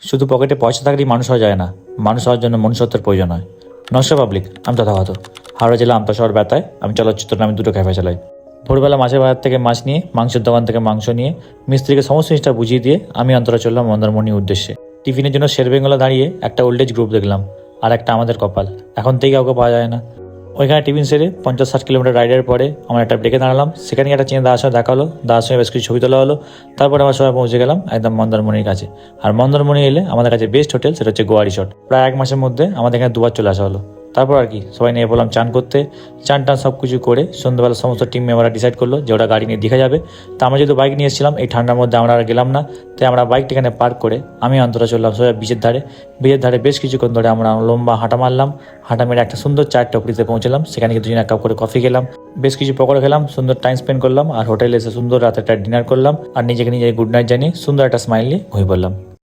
শুধু পকেটে পয়সা থাকলেই মানুষ হওয়া যায় না, মানুষ হওয়ার জন্য মনুষ্যত্বের প্রয়োজন হয়। নমস্কার পাবলিক, আমি তথাগত। হাওড়া জেলা আমতা শহর ব্যথায় আমি চলচ্চিত্র নামে দুটো ক্যাফে চালাই। ভোরবেলা মাছের বাজার থেকে মাছ নিয়ে, মাংসের দোকান থেকে মাংস নিয়ে, মিস্ত্রিকে সমস্ত জিনিসটা বুঝিয়ে দিয়ে আমি অন্তরা চললাম মন্দারমণির উদ্দেশ্যে। টিফিনের জন্য শেরবেঙ্গলে দাঁড়িয়ে একটা ওল্ড এজ গ্রুপ দেখলাম, আর একটা আমাদের কপাল, এখন থেকে কাউকে পাওয়া যায় না। ওইখানে টিফিন সেরে 50-60 কিলোমিটার রাইডের পরে আমরা একটা ব্রেকে দাঁড়ালাম। সেখানে একটা চেনে দাদার সঙ্গে দেখা হলো, দাদার সঙ্গে বেশ কিছু ছবি তোলা হলো। তারপরে আমরা সবাই পৌঁছে গেলাম একদম মন্দারমণির কাছে। আর মন্দারমণি এলে আমাদের কাছে বেস্ট হোটেল, সেটা হচ্ছে গোয়া রিসর্ট। প্রায় 1 মাসের মধ্যে আমাদের এখানে দুবার চলে আসা হলো। তারপর আর কি সবাই নিয়ে বললাম চান করতে। চান টান সব কিছু করে সন্ধ্যাবেলা সমস্ত টিম মেম্বাররা ডিসাইড করলো যে ওরা গাড়ি নিয়ে দীঘা যাবে। তা আমরা যেহেতু বাইক নিয়ে এসেছিলাম, এই ঠান্ডার মধ্যে আমরা আর গেলাম না। তাই আমরা বাইকটা এখানে পার্ক করে আমি অন্তরা চললাম সবাই বিচের ধারে। বিচের ধারে বেশ কিছুক্ষণ ধরে আমরা লম্বা হাঁটা মারলাম। হাঁটা মেরে একটা সুন্দর চায়ের টপরিতে পৌঁছলাম। সেখানে দুজনে এক কাপ করে কফি খেলাম, বেশ কিছু পকোড়া খেলাম, সুন্দর টাইম স্পেন্ড করলাম। আর হোটেলে এসে সুন্দর রাতে একটা ডিনার করলাম। আর নিজেকে নিজে গুড নাইট জানিয়ে সুন্দর একটা স্মাইল নিয়ে ঘুমিয়ে পড়লাম।